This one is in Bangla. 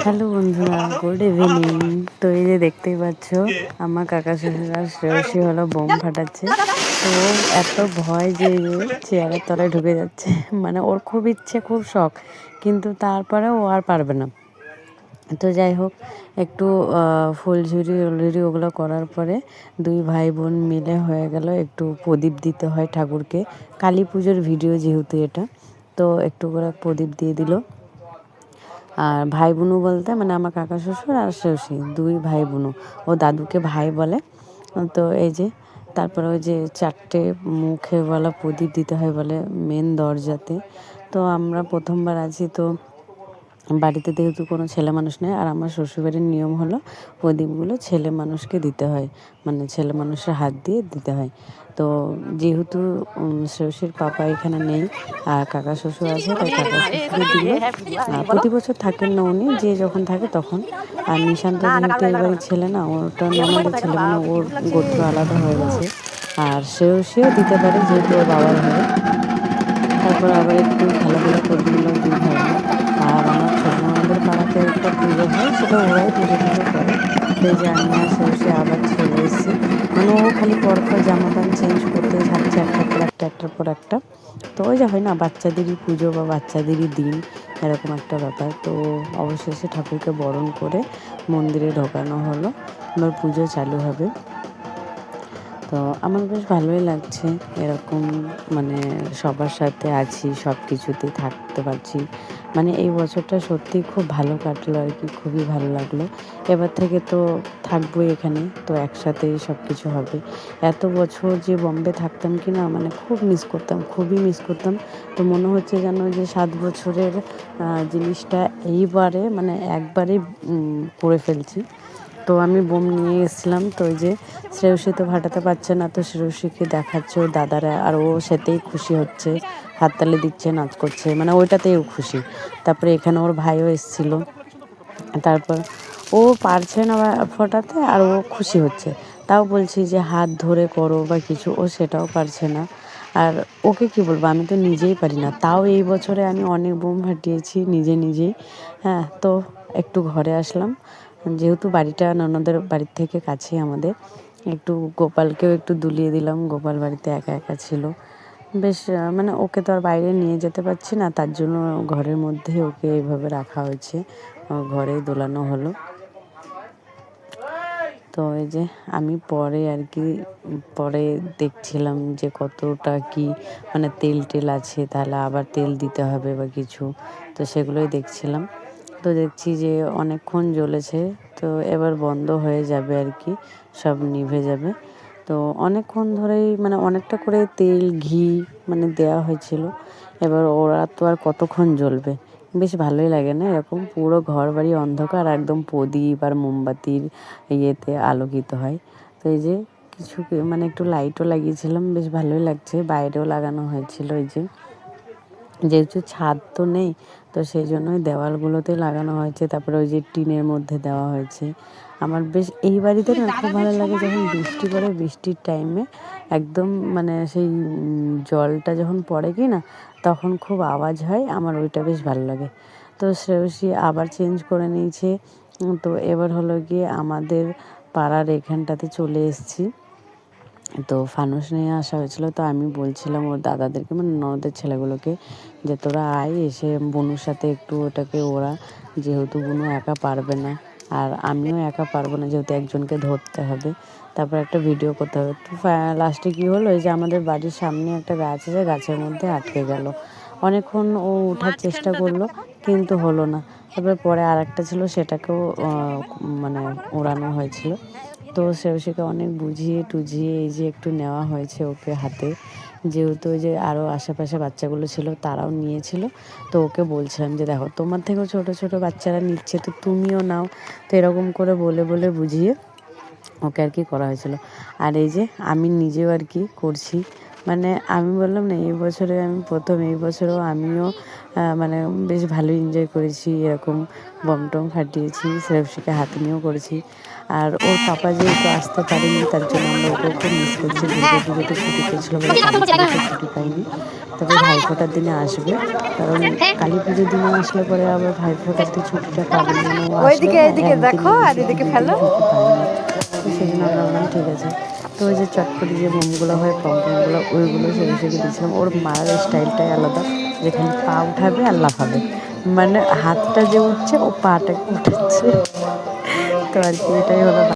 হ্যালো বন্ধুরা, গুড ইভিনিং। তো এই যে দেখতেই পাচ্ছ আমার কাকা শ্বশুরা শ্রেয়সী হলো বোম ফাটাচ্ছে। তো ও এত ভয় যে চেয়ারের তলায় ঢুকে যাচ্ছে, মানে ওর খুব ইচ্ছে, খুব শখ, কিন্তু তারপরে ও আর পারবে না। তো যাই হোক, একটু ফুলঝুরি উলঝুরি ওগুলো করার পরে দুই ভাই বোন মিলে হয়ে গেল একটু প্রদীপ দিতে হয় ঠাকুরকে। কালী পুজোর ভিডিও যেহেতু এটা, তো একটু করে প্রদীপ দিয়ে দিল। আর ভাই বোনও বলতে মানে আমার কাকা শ্বশুর আর শ্রেয়সী দুই ভাই বোনও, ও দাদুকে ভাই বলে। তো এই যে তারপরে ওই যে 4টে মুখে বলা প্রদীপ দিতে হয় বলে মেন দরজাতে। তো আমরা প্রথমবার আছি, তো বাড়িতে যেহেতু কোনো ছেলে মানুষ নেই, আর আমার শ্বশুরবাড়ির নিয়ম হলো প্রদীপগুলো ছেলে মানুষকে দিতে হয়, মানে ছেলে মানুষের হাত দিয়ে দিতে হয়। তো যেহেতু শ্রেয়সীর পাপা এখানে নেই আর কাকা শ্বশুর আছে, তাই কাকা শ্বশুরে দিল। প্রতি বছর থাকেন না উনি, যে যখন থাকে তখন। আর নিশান্ত যেহেতু এবারই ছেলে না, ওটা ননদের ছেলে, মানে ওর গোত্র আলাদা হয়ে গেছে। আর শ্রেয়সীও দিতে পারে যেহেতু ওর বাবার ঘরে। তারপর আবার একটু খেলাধুলা করে নিল দুই ভাই বোন। আর আমার ছোটো ননদের পাড়াতে একটা পুজো হয়, সেটা ওরাই পুজো টুজো করে। তো এই যে আমি আর সে আবার চলে এসেছি, মানে ও খালি পরপর জামা প্যান্ট চেঞ্জ করতেই থাকছে, একটার পর একটা, একটার পর একটা। তো ওই যে হয় না, বাচ্চাদেরই পুজো বা বাচ্চাদেরই দিন, এরকম একটা ব্যাপার। তো অবশেষে ঠাকুরকে বরণ করে মন্দিরে ঢোকানো হলো, এবার পুজো চালু হবে। তো আমার বেশ ভালোই লাগছে এরকম, মানে সবার সাথে আছি, সব কিছুতেই থাকতে পারছি। মানে এই বছরটা সত্যিই খুব ভালো কাটলো আর কি, খুবই ভালো লাগলো। এবার থেকে তো থাকবোই এখানে, তো একসাথেই সব কিছু হবে। এত বছর যে বম্বে থাকতাম কি না, মানে খুব মিস করতাম, খুবই মিস করতাম। তো মনে হচ্ছে যেন যে 7 বছরের জিনিসটা এইবারে মানে একবারেই করে ফেলছি। তো আমি বোম নিয়ে এসেছিলাম, তো ওই যে শ্রেয়সী তো ফাটাতে পারছে না, তো শ্রেয়সীকে দেখাচ্ছে ওর দাদারা, আর ও সেতেই খুশি হচ্ছে, হাততালি দিচ্ছে, নাচ করছে, মানে ওইটাতেই ও খুশি। তারপরে এখানে ওর ভাইও এসেছিলো, তারপর ও পারছে না ফোটাতে আর ও খুশি হচ্ছে। তাও বলছি যে হাত ধরে করো বা কিছু, ও সেটাও পারছে না। আর ওকে কি বলবো, আমি তো নিজেই পারি না, তাও এই বছরে আমি অনেক বোম ফাটিয়েছি নিজে নিজেই। হ্যাঁ, তো একটু ঘরে আসলাম, যেহেতু বাড়িটা ননদের বাড়ির থেকে কাছে আমাদের। একটু গোপালকেও একটু দুলিয়ে দিলাম, গোপাল বাড়িতে একা একা ছিল। বেশ মানে ওকে তো আর বাইরে নিয়ে যেতে পারছি না, তার জন্য ঘরের মধ্যে ওকে এইভাবে রাখা হয়েছে, ঘরেই দোলানো হলো। তো এই যে আমি পরে আর কি, পরে দেখছিলাম যে কতটা কি মানে তেল টেল আছে, তাহলে আবার তেল দিতে হবে বা কিছু, তো সেগুলোই দেখছিলাম। তো দেখছি যে অনেকক্ষণ জ্বলেছে, তো এবার বন্ধ হয়ে যাবে আর কি, সব নিভে যাবে। তো অনেকক্ষণ ধরেই মানে অনেকটা করে তেল ঘি মানে দেওয়া হয়েছিল। এবার ওরা তো আর কতক্ষণ জ্বলবে, বেশ ভালোই লাগে না এরকম, পুরো ঘর বাড়ি অন্ধকার, একদম প্রদীপ আর মোমবাতির ইয়েতে আলোকিত হয়। তো এই যে কিছু মানে একটু লাইটও লাগিয়েছিলাম, বেশ ভালোই লাগছে, বাইরেও লাগানো হয়েছিল। এই যে যেহেতু ছাদ তো নেই, তো সেই জন্যই দেওয়ালগুলোতে লাগানো হয়েছে, তারপরে ওই যে টিনের মধ্যে দেওয়া হয়েছে। আমার বেশ এই বাড়িতে না খুব ভালো লাগে যখন বৃষ্টি পড়ে, বৃষ্টির টাইমে একদম মানে সেই জলটা যখন পড়ে কি না, তখন খুব আওয়াজ হয়, আমার ওইটা বেশ ভালো লাগে। তো শ্রেয়সী আবার চেঞ্জ করে নিয়েছে। তো এবার হলো গিয়ে আমাদের পাড়ার এখানটাতে চলে এসেছি। তো ফানুস নিয়ে আসা হয়েছিল, তো আমি বলছিলাম ওর দাদাদেরকে, মানে ননদের ছেলেগুলোকে, যে তোরা আয়, এসে বনুর সাথে একটু ওটাকে ওরা, যেহেতু বনু একা পারবে না, আর আমিও একা পারবো না, যেহেতু একজনকে ধরতে হবে, তারপর একটা ভিডিও করতে হবে। তো লাস্টে কী হলো, এই যে আমাদের বাড়ির সামনে একটা গাছ আছে, গাছের মধ্যে আটকে গেল। অনেকক্ষণ ও ওঠার চেষ্টা করলো, কিন্তু হলো না। তারপরে পরে আর একটা ছিল, সেটাকেও মানে ওড়ানো হয়েছিল। তো শ্রেয়সীকে অনেক বুঝিয়ে টুঝিয়ে এই যে একটু নেওয়া হয়েছে ওকে হাতে, যেহেতু ওই যে আরও আশেপাশে বাচ্চাগুলো ছিল তারাও নিয়েছিল। তো ওকে বলছিলাম যে দেখো, তোমার থেকেও ছোট ছোট বাচ্চারা নিচ্ছে, তো তুমিও নাও। তো এরকম করে বলে বলে বুঝিয়ে ওকে আর কি করা হয়েছিল। আর এই যে আমি নিজেও আর কি করছি, মানে আমি বললাম না, এই বছরে আমি প্রথম, এই বছরেও আমিও মানে বেশ ভালোই এনজয় করেছি, এরকম বম টম ফাটিয়েছি, শ্রেয়সীকে হাতে নিয়েও করেছি। আর ওর পাপা যেহেতু আসতে পারেনি, তার জন্য আমরা ওকেও খুব মিস করছি। দুর্গা পুজোতে ছুটি পেয়েছিলো বলে কালী পুজোতে ছুটি পাইনি, তবে ভাইফোঁটার দিনে আসবে। কারণ কালী পুজোর দিনে আসলে পরে আবার ভাইফোঁটাতে ছুটিটা পাবে না, মানে ও আসলে একদিনের ছুটি, 2 দিন ছুটি পায় না। তো সেই জন্য আমরা বললাম ঠিক আছে। তো ওই যে চটপটি যে মোমোগুলো হয়, পমপমগুলো, ওইগুলো শ্রেয়সীকে দিয়েছিলাম। ওর মারার স্টাইলটাই আলাদা, যে খালি পা উঠাবে আর লাফাবে, মানে হাতটা যে উঠছে ও পাটাকে উঠাচ্ছে। তো আর কি, এটাই হলো।